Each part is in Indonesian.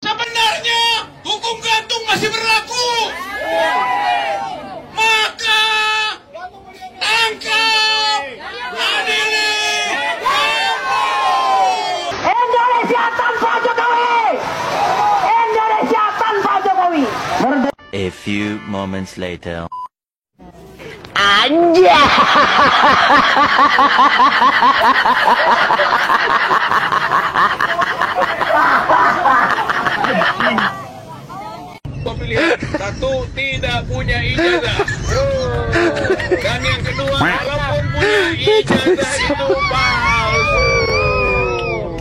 Sebenarnya hukum gantung masih berlaku. Maka tangkap, adili, Indonesia tanpa Jokowi. Indonesia tanpa Jokowi. A few moments later. Anja. pemilihan satu tidak punya ijazah, dan yang kedua walaupun punya ijazah itu palsu.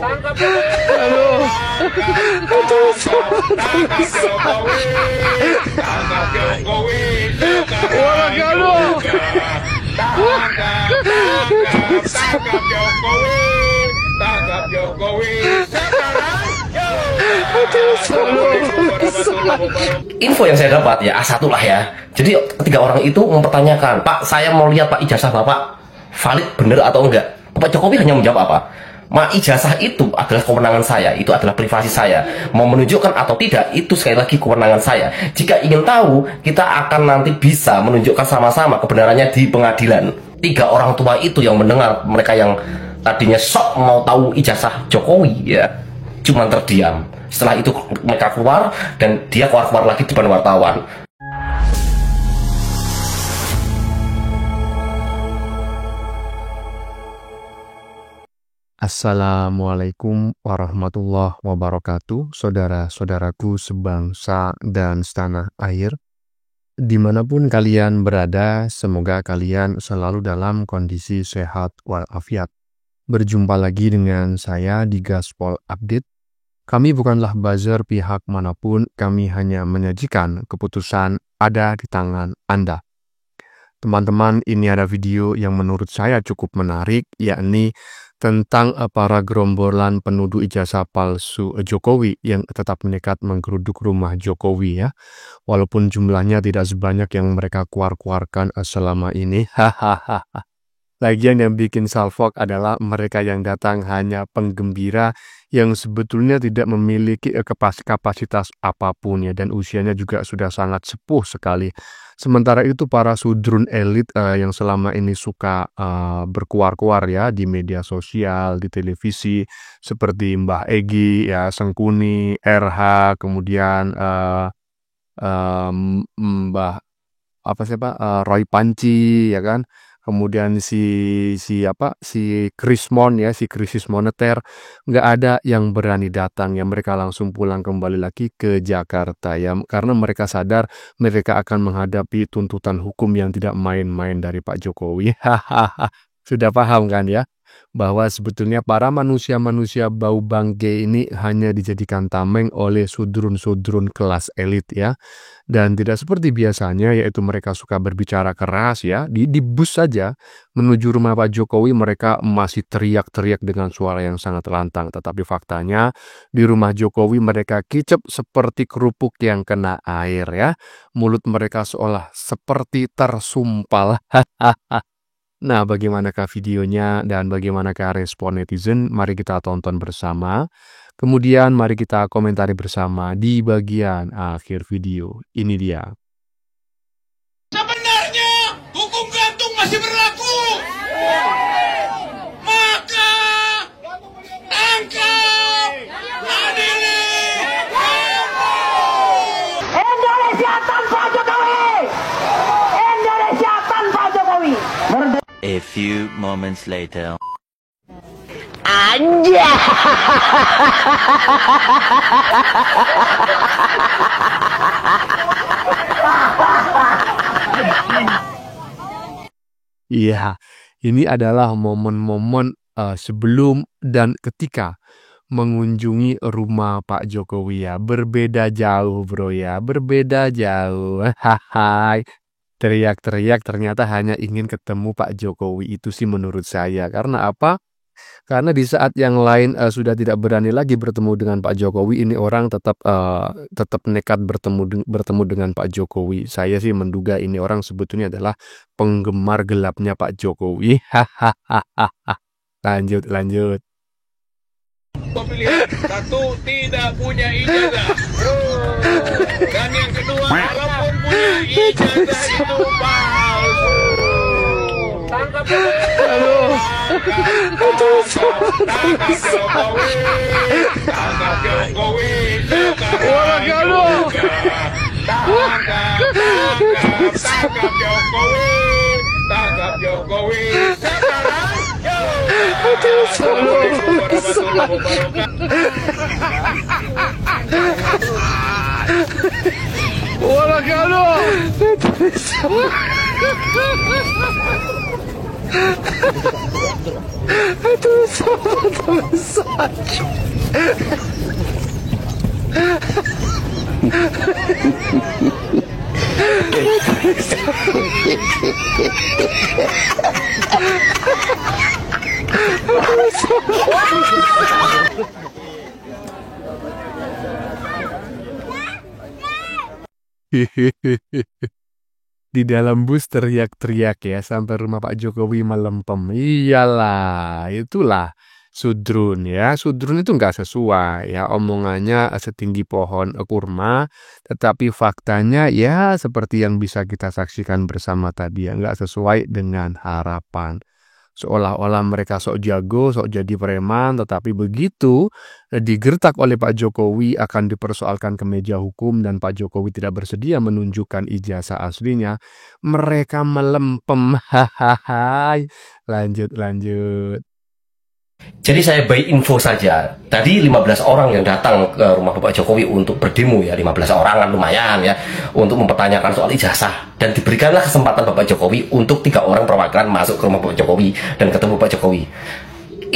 Tangkap Jokowi, tangkap Jokowi, tangkap Jokowi, tangkap Jokowi sekarang. Info yang saya dapat ya A1 lah ya. Jadi ketiga orang itu mempertanyakan, Pak, saya mau lihat Pak ijazah Bapak valid bener atau enggak. Pak Jokowi hanya menjawab apa? Ijazah itu adalah kewenangan saya, itu adalah privasi saya. Mau menunjukkan atau tidak, itu sekali lagi kewenangan saya. Jika ingin tahu, kita akan nanti bisa menunjukkan sama-sama kebenarannya di pengadilan. Tiga orang tua itu yang mendengar, mereka yang tadinya sok mau tahu ijazah Jokowi ya, cuma terdiam. Setelah itu mereka keluar dan dia keluar lagi di depan wartawan. Assalamualaikum warahmatullahi wabarakatuh, saudara-saudaraku sebangsa dan setanah air. Dimanapun kalian berada, semoga kalian selalu dalam kondisi sehat walafiat. Berjumpa lagi dengan saya di Gaspol Update. Kami bukanlah buzzer pihak manapun, kami hanya menyajikan keputusan ada di tangan Anda. Teman-teman, ini ada video yang menurut saya cukup menarik, yakni tentang para gerombolan penuduh ijazah palsu Jokowi yang tetap nekat menggeruduk rumah Jokowi ya. Walaupun jumlahnya tidak sebanyak yang mereka keluarkan selama ini. Hahaha. Lagian yang bikin salfok adalah mereka yang datang hanya penggembira yang sebetulnya tidak memiliki kapasitas apapun ya, dan usianya juga sudah sangat sepuh sekali. Sementara itu para sudrun elit yang selama ini suka berkuar-kuar ya di media sosial, di televisi, seperti Mbah Egy, ya, Sengkuni, RH, kemudian Mbah Roy Panci ya kan. Kemudian si Krismon ya, si krisis moneter, nggak ada yang berani datang ya, mereka langsung pulang kembali lagi ke Jakarta ya, karena mereka sadar mereka akan menghadapi tuntutan hukum yang tidak main-main dari Pak Jokowi. Hahaha, sudah paham kan ya, bahwa sebetulnya para manusia-manusia bau bangke ini hanya dijadikan tameng oleh sudrun-sudrun kelas elit ya. Dan tidak seperti biasanya, yaitu mereka suka berbicara keras ya. Di bus saja menuju rumah Pak Jokowi mereka masih teriak-teriak dengan suara yang sangat lantang. Tetapi faktanya di rumah Jokowi mereka kicep seperti kerupuk yang kena air ya. Mulut mereka seolah seperti tersumpal. Nah, bagaimanakah videonya dan bagaimanakah respon netizen? Mari kita tonton bersama. Kemudian mari kita komentari bersama di bagian akhir video. Ini dia. sebenarnya hukum gantung masih berlaku. Maka tangkap, adili, Indonesia tanpa Jokowi. Indonesia tanpa Jokowi. A few moments later. Anja. Iya, ini adalah momen-momen sebelum dan ketika mengunjungi rumah Pak Jokowi ya. Berbeda jauh bro ya, berbeda jauh. Hai. Teriak-teriak ternyata hanya ingin ketemu Pak Jokowi, itu sih menurut saya. Karena apa? Karena di saat yang lain sudah tidak berani lagi bertemu dengan Pak Jokowi, ini orang tetap nekat bertemu dengan Pak Jokowi. Saya sih menduga ini orang sebetulnya adalah penggemar gelapnya Pak Jokowi. Hahaha. Lanjut. pemilihan satu tidak punya ijazah, Dan yang kedua, walaupun punya ijazah itu palsu. Tangkap Jokowi. Tangkap Jokowi. Tangkap Jokowi. Sekarang juga. Tangkap Jokowi. Tangkap Jokowi. Sekarang. Assalamualaikum warahmatullahi Di dalam bus teriak-teriak ya sampai rumah Pak Jokowi melempem. Iyalah, itulah sudrun ya. Sudrun itu nggak sesuai ya, omongannya setinggi pohon kurma, tetapi faktanya ya seperti yang bisa kita saksikan bersama tadi ya, nggak sesuai dengan harapan. Seolah-olah mereka sok jago, sok jadi preman, tetapi begitu digertak oleh Pak Jokowi akan dipersoalkan ke meja hukum dan Pak Jokowi tidak bersedia menunjukkan ijazah aslinya, mereka melempem. Hahaha. Lanjut. Jadi saya beri info saja. Tadi 15 orang yang datang ke rumah Bapak Jokowi untuk berdemo ya, 15 orang kan lumayan ya, untuk mempertanyakan soal ijazah. Dan diberikanlah kesempatan Bapak Jokowi untuk 3 orang perwakilan masuk ke rumah Bapak Jokowi dan ketemu Bapak Jokowi.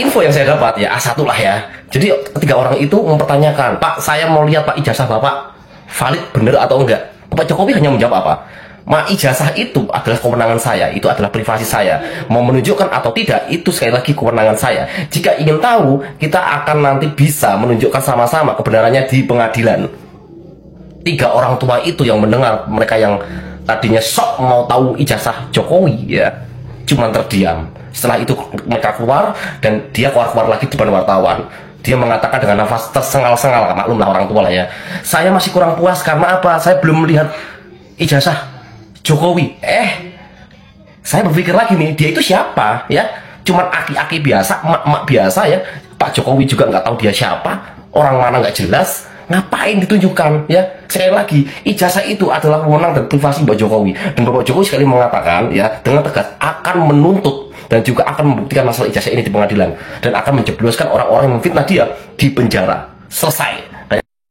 Info yang saya dapat ya A1 lah ya. Jadi 3 orang itu mempertanyakan, Pak, saya mau lihat Pak ijazah Bapak valid bener atau enggak. Bapak Jokowi hanya menjawab apa? Ijazah itu adalah kewenangan saya, itu adalah privasi saya. Mau menunjukkan atau tidak, itu sekali lagi kewenangan saya. Jika ingin tahu, kita akan nanti bisa menunjukkan sama-sama kebenarannya di pengadilan. 3 orang tua itu yang mendengar, mereka yang tadinya sok mau tahu ijazah Jokowi ya, cuman terdiam. Setelah itu mereka keluar dan dia keluar lagi di depan wartawan. Dia mengatakan dengan nafas tersengal-sengal, maklumlah orang tua lah ya. Saya masih kurang puas karena apa? Saya belum melihat ijazah Jokowi. Saya berpikir lagi nih, dia itu siapa ya? Cuman aki-aki biasa, emak-emak biasa ya. Pak Jokowi juga nggak tahu dia siapa, orang mana nggak jelas. Ngapain ditunjukkan ya? Sekali lagi, ijazah itu adalah wewenang dan privasi Pak Jokowi. Dan Bapak Jokowi sekali mengatakan ya dengan tegas akan menuntut dan juga akan membuktikan masalah ijazah ini di pengadilan dan akan menjebloskan orang-orang yang memfitnah dia di penjara. Selesai.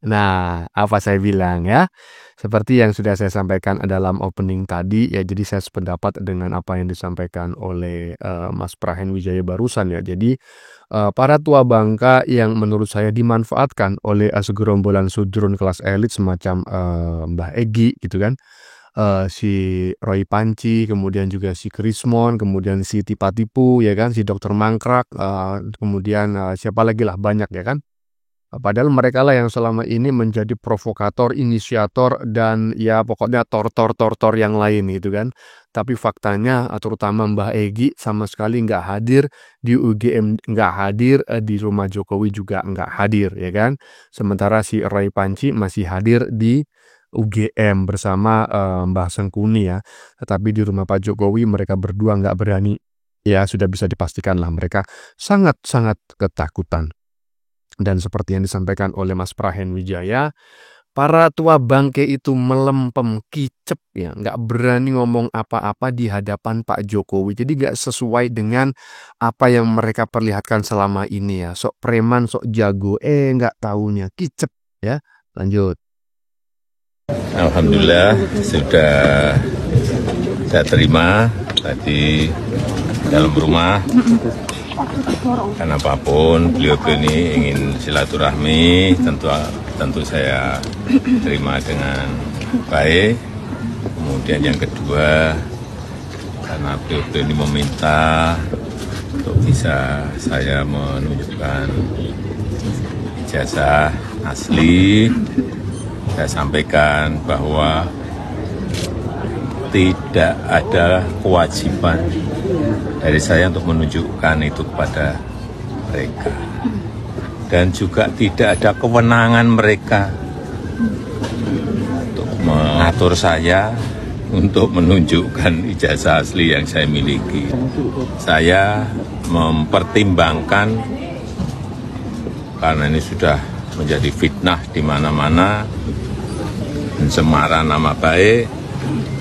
Nah, apa saya bilang ya? Seperti yang sudah saya sampaikan dalam opening tadi ya, jadi saya sependapat dengan apa yang disampaikan oleh Mas Prahen Wijaya barusan ya. Jadi para tua bangka yang menurut saya dimanfaatkan oleh segerombolan sudrun kelas elit semacam Mbah Egy gitu kan, si Roy Panci, kemudian juga si Krismon, kemudian si Tipa-Tipu ya kan, si Dr. Mangkrak, kemudian siapa lagi lah, banyak ya kan. Padahal mereka lah yang selama ini menjadi provokator, inisiator, dan ya pokoknya tor yang lain gitu kan. Tapi faktanya terutama Mbah Egy sama sekali nggak hadir di UGM, nggak hadir di rumah Jokowi juga nggak hadir ya kan. Sementara si Roy Panci masih hadir di UGM bersama Mbah Sengkuni ya. Tetapi di rumah Pak Jokowi mereka berdua nggak berani. Ya sudah bisa dipastikan lah mereka sangat-sangat ketakutan. Dan seperti yang disampaikan oleh Mas Prahen Wijaya, para tua bangke itu melempem, kicep ya, nggak berani ngomong apa-apa di hadapan Pak Jokowi. Jadi nggak sesuai dengan apa yang mereka perlihatkan selama ini ya. Sok preman, sok jago, nggak taunya kicep ya. Lanjut. Alhamdulillah sudah saya terima tadi dalam rumah. Karena apapun beliau ini ingin silaturahmi, tentu saya terima dengan baik. Kemudian yang kedua, karena beliau ini meminta untuk bisa saya menunjukkan ijazah asli, saya sampaikan bahwa tidak ada kewajiban dari saya untuk menunjukkan itu kepada mereka. Dan juga tidak ada kewenangan mereka mengatur saya untuk menunjukkan ijazah asli yang saya miliki. Saya mempertimbangkan, karena ini sudah menjadi fitnah di mana-mana, pencemaran nama baik,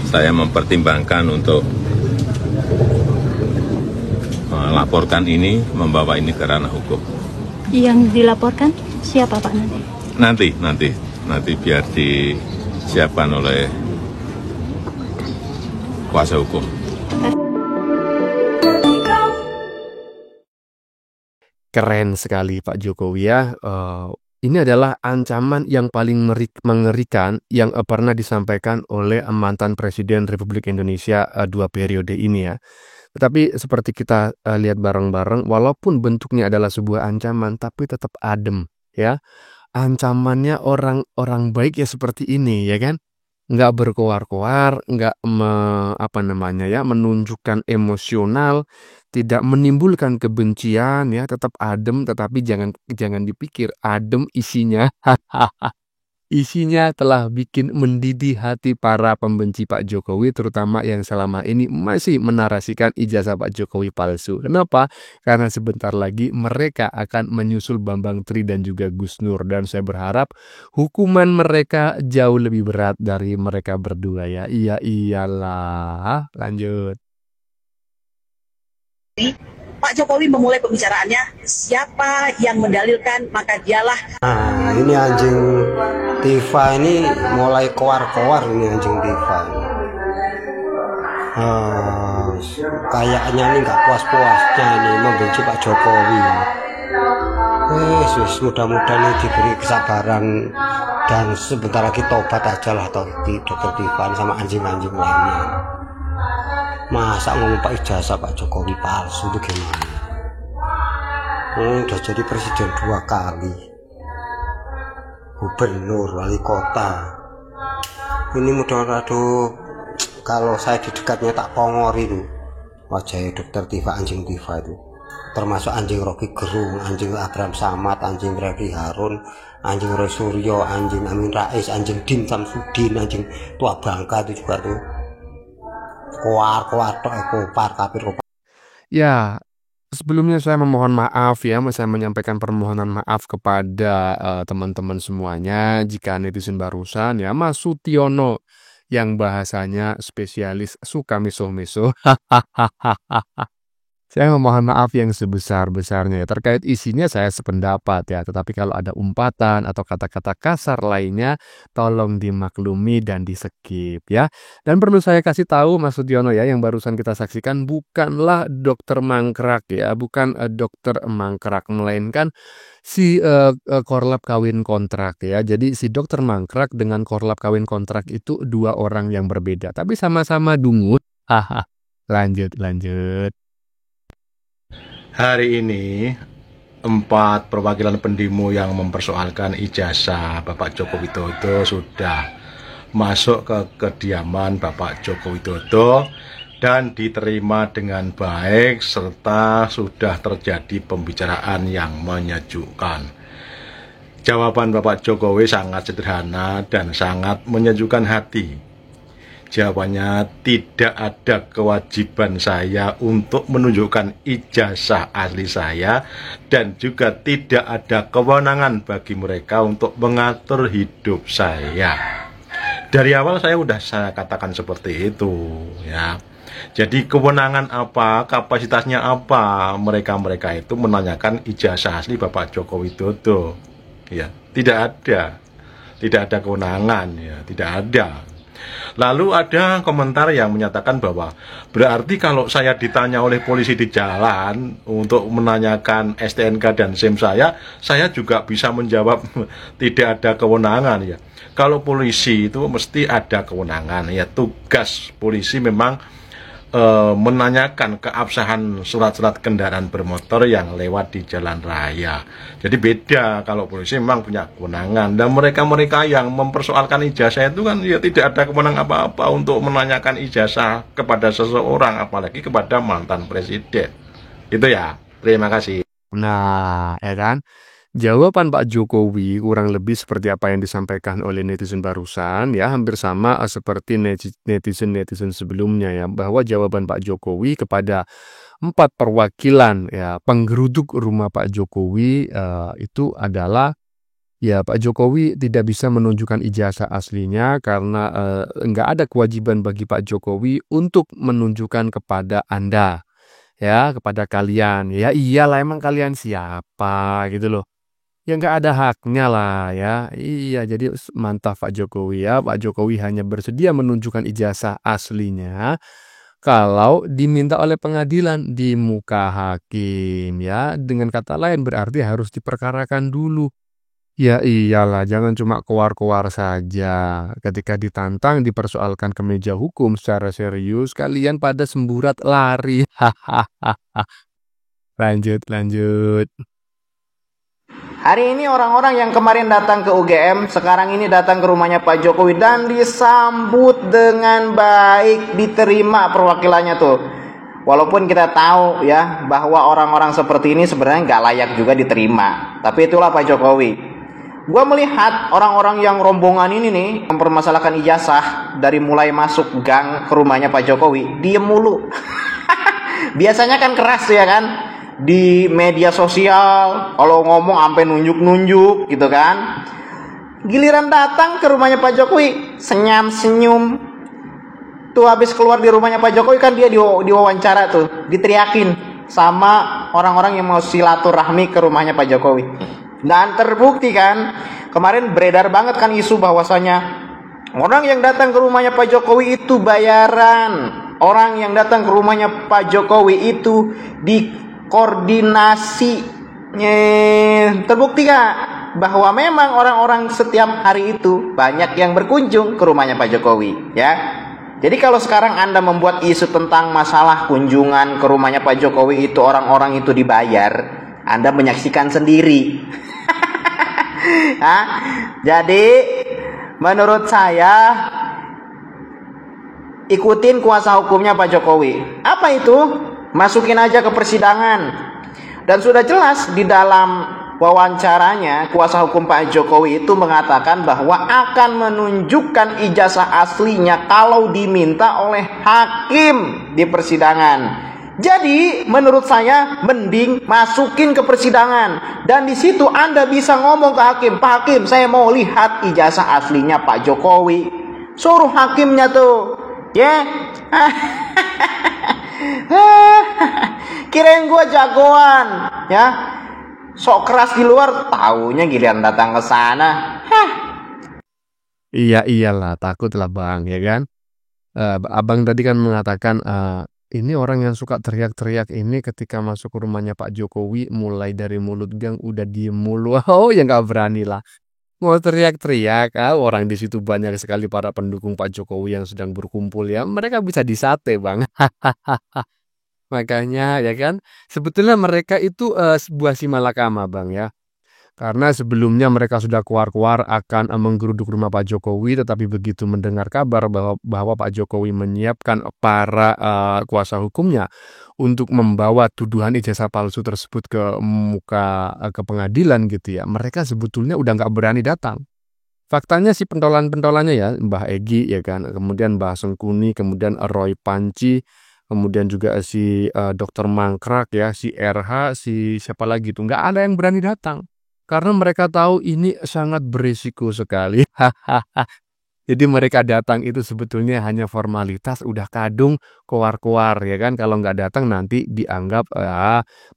saya mempertimbangkan untuk melaporkan ini, membawa ini ke ranah hukum. Yang dilaporkan siapa Pak nanti? Nanti biar disiapkan oleh kuasa hukum. Keren sekali Pak Jokowi ya. Ini adalah ancaman yang paling mengerikan yang pernah disampaikan oleh mantan Presiden Republik Indonesia 2 periode ini ya. Tetapi seperti kita lihat bareng-bareng, walaupun bentuknya adalah sebuah ancaman, tapi tetap adem ya. Ancamannya orang baik ya seperti ini ya kan. Nggak berkoar-koar, nggak menunjukkan emosional, tidak menimbulkan kebencian ya, tetap adem, tetapi jangan dipikir adem isinya. Isinya telah bikin mendidih hati para pembenci Pak Jokowi, terutama yang selama ini masih menarasikan ijazah Pak Jokowi palsu. Kenapa? Karena sebentar lagi mereka akan menyusul Bambang Tri dan juga Gus Nur. Dan saya berharap hukuman mereka jauh lebih berat dari mereka berdua ya. Iyalah. Lanjut. Pak Jokowi memulai pembicaraannya, siapa yang mendalilkan maka dialah. Nah, ini anjing Tifa ini mulai koar-koar ini anjing Tifa. Kayaknya ini nggak puas-puasnya ini membenci Pak Jokowi. Mudah-mudahan ini diberi kesabaran dan sebentar lagi tobat aja lah Dokter Tifa sama anjing-anjing lainnya. Masa ngomong Pak ijazah Pak Jokowi palsu itu gimana? Udah jadi presiden 2 kali, gubernur, wali kota. Ini mudah-mudahan kalau saya di dekatnya tak pongor itu wajah Dokter Tifa, anjing Tifa itu. Termasuk anjing Rocky Gerung, anjing Abraham Samad, anjing Refli Harun, anjing Roy Suryo, anjing Amin Rais, anjing Dim Samsudin, anjing Tua Bangka itu juga tuh. Kopar. Ya, sebelumnya saya memohon maaf ya, saya menyampaikan permohonan maaf kepada teman-teman semuanya jika netizen barusan ya Mas Sutiono yang bahasanya spesialis suka miso-miso. Saya memohon maaf yang sebesar-besarnya ya. Terkait isinya saya sependapat ya, tetapi kalau ada umpatan atau kata-kata kasar lainnya tolong dimaklumi dan di-skip ya. Dan perlu saya kasih tahu Mas Sudiono ya, yang barusan kita saksikan bukanlah dokter mangkrak ya, bukan dokter mangkrak, melainkan si korlap kawin kontrak ya. Jadi si dokter mangkrak dengan korlap kawin kontrak itu 2 orang yang berbeda, tapi sama-sama dungut. Lanjut. Hari ini 4 perwakilan pendemo yang mempersoalkan ijazah Bapak Joko Widodo sudah masuk ke kediaman Bapak Joko Widodo dan diterima dengan baik serta sudah terjadi pembicaraan yang menyejukkan. Jawaban Bapak Jokowi sangat sederhana dan sangat menyejukkan hati. Jawabannya, tidak ada kewajiban saya untuk menunjukkan ijazah asli saya dan juga tidak ada kewenangan bagi mereka untuk mengatur hidup saya. Dari awal saya katakan seperti itu ya. Jadi kewenangan apa, kapasitasnya apa, mereka itu menanyakan ijazah asli Bapak Joko Widodo. Ya, tidak ada kewenangan ya, tidak ada. Lalu ada komentar yang menyatakan bahwa berarti kalau saya ditanya oleh polisi di jalan untuk menanyakan STNK dan SIM saya juga bisa menjawab tidak ada kewenangan ya. Kalau polisi itu mesti ada kewenangan ya, tugas polisi memang menanyakan keabsahan surat-surat kendaraan bermotor yang lewat di jalan raya. Jadi beda, kalau polisi memang punya kewenangan. Dan mereka-mereka yang mempersoalkan ijazah itu kan ya tidak ada kewenangan apa-apa untuk menanyakan ijazah kepada seseorang, apalagi kepada mantan presiden. Itu ya, terima kasih. Nah, ya kan? Jawaban Pak Jokowi kurang lebih seperti apa yang disampaikan oleh netizen barusan ya, hampir sama seperti netizen sebelumnya ya, bahwa jawaban Pak Jokowi kepada 4 perwakilan ya penggeruduk rumah Pak Jokowi itu adalah ya Pak Jokowi tidak bisa menunjukkan ijazah aslinya karena nggak ada kewajiban bagi Pak Jokowi untuk menunjukkan kepada Anda ya, kepada kalian. Ya iyalah emang kalian siapa gitu loh. Ya nggak ada haknya lah ya. Iya, jadi mantap Pak Jokowi ya. Pak Jokowi hanya bersedia menunjukkan ijazah aslinya kalau diminta oleh pengadilan di muka hakim ya. Dengan kata lain berarti harus diperkarakan dulu. Ya iyalah, jangan cuma keluar-keluar saja. Ketika ditantang, dipersoalkan ke meja hukum secara serius, kalian pada semburat lari. Hahaha. Lanjut. Hari ini orang-orang yang kemarin datang ke UGM, sekarang ini datang ke rumahnya Pak Jokowi dan disambut dengan baik, diterima perwakilannya tuh. Walaupun kita tahu ya bahwa orang-orang seperti ini sebenarnya nggak layak juga diterima. Tapi itulah Pak Jokowi. Gua melihat orang-orang yang rombongan ini nih mempermasalahkan ijazah dari mulai masuk gang ke rumahnya Pak Jokowi, diem mulu. Biasanya kan keras ya kan? Di media sosial kalau ngomong sampai nunjuk-nunjuk gitu kan. Giliran datang ke rumahnya Pak Jokowi senyum-senyum. Tuh habis keluar di rumahnya Pak Jokowi kan dia diwawancara tuh, diteriakin sama orang-orang yang mau silaturahmi ke rumahnya Pak Jokowi. Dan terbukti kan, kemarin beredar banget kan isu bahwasanya orang yang datang ke rumahnya Pak Jokowi itu bayaran. Orang yang datang ke rumahnya Pak Jokowi itu koordinasi. Terbukti gak bahwa memang orang-orang setiap hari itu banyak yang berkunjung ke rumahnya Pak Jokowi ya. Jadi kalau sekarang Anda membuat isu tentang masalah kunjungan ke rumahnya Pak Jokowi itu orang-orang itu dibayar, Anda menyaksikan sendiri. Jadi menurut saya ikutin kuasa hukumnya Pak Jokowi. Apa itu? Masukin aja ke persidangan. Dan sudah jelas di dalam wawancaranya kuasa hukum Pak Jokowi itu mengatakan bahwa akan menunjukkan ijazah aslinya kalau diminta oleh hakim di persidangan. Jadi menurut saya mending masukin ke persidangan dan di situ Anda bisa ngomong ke hakim, Pak Hakim saya mau lihat ijazah aslinya Pak Jokowi. Suruh hakimnya tuh, ya. Kirain gue jagoan, ya. Sok keras di luar, taunya giliran datang ke sana. Iya iyalah, takutlah Bang, ya kan? Abang tadi kan mengatakan ini orang yang suka teriak-teriak ini ketika masuk ke rumahnya Pak Jokowi mulai dari mulut gang udah diem mulu. Oh ya nggak berani lah. Mau teriak-teriak, orang di situ banyak sekali para pendukung Pak Jokowi yang sedang berkumpul ya. Mereka bisa disate Bang. Makanya ya kan, sebetulnya mereka itu sebuah simalakama Bang ya. Karena sebelumnya mereka sudah keluar-keluar akan menggeruduk rumah Pak Jokowi, tetapi begitu mendengar kabar bahwa Pak Jokowi menyiapkan para kuasa hukumnya untuk membawa tuduhan ijazah palsu tersebut ke pengadilan gitu ya, mereka sebetulnya udah nggak berani datang. Faktanya si pentolan-pentolannya ya, Mbah Egy ya kan, kemudian Mbah Sengkuni, kemudian Roy Panci, kemudian juga si Dr. Mangkrak ya, si RH, si siapa lagi tuh, nggak ada yang berani datang. Karena mereka tahu ini sangat berisiko sekali. Jadi mereka datang itu sebetulnya hanya formalitas, udah kadung keluar-keluar ya kan. Kalau nggak datang nanti dianggap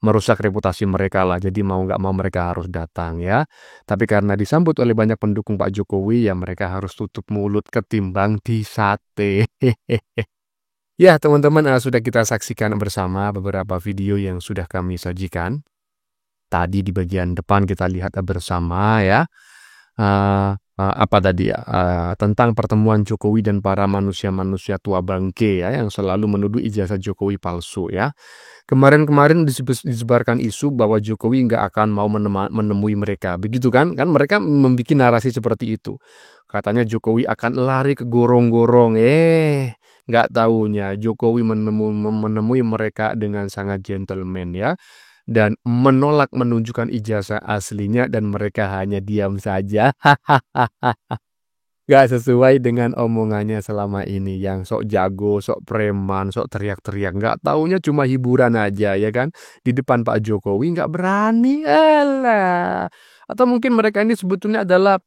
merusak reputasi mereka lah. Jadi mau nggak mau mereka harus datang ya. Tapi karena disambut oleh banyak pendukung Pak Jokowi ya mereka harus tutup mulut ketimbang disate. Ya teman-teman sudah kita saksikan bersama beberapa video yang sudah kami sajikan. Tadi di bagian depan kita lihat bersama ya apa tadi ya tentang pertemuan Jokowi dan para manusia-manusia tua bangke ya yang selalu menuduh ijazah Jokowi palsu ya. Kemarin disebarkan isu bahwa Jokowi nggak akan mau menemui mereka, begitu kan? Kan mereka membuat narasi seperti itu. Katanya Jokowi akan lari ke gorong-gorong. Nggak taunya Jokowi menemui mereka dengan sangat gentleman ya. dan menolak menunjukkan ijazah aslinya dan mereka hanya diam saja. Gak sesuai dengan omongannya selama ini yang sok jago, sok preman, sok teriak-teriak. Gak taunya cuma hiburan aja ya kan. Di depan Pak Jokowi gak berani. Alah. Atau mungkin mereka ini sebetulnya adalah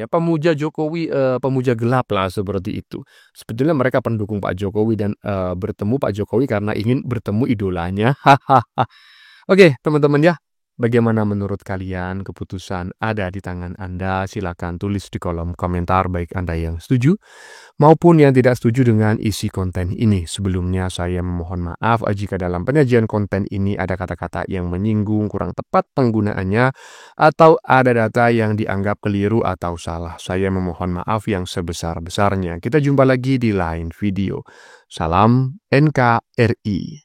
pemuja Jokowi, pemuja gelap lah seperti itu. Sebetulnya mereka pendukung Pak Jokowi dan bertemu Pak Jokowi karena ingin bertemu idolanya. Oke, teman-teman ya. Bagaimana menurut kalian? Keputusan ada di tangan Anda. Silakan tulis di kolom komentar baik Anda yang setuju maupun yang tidak setuju dengan isi konten ini. Sebelumnya saya memohon maaf jika dalam penyajian konten ini ada kata-kata yang menyinggung, kurang tepat penggunaannya, atau ada data yang dianggap keliru atau salah. Saya memohon maaf yang sebesar-besarnya. Kita jumpa lagi di lain video. Salam NKRI.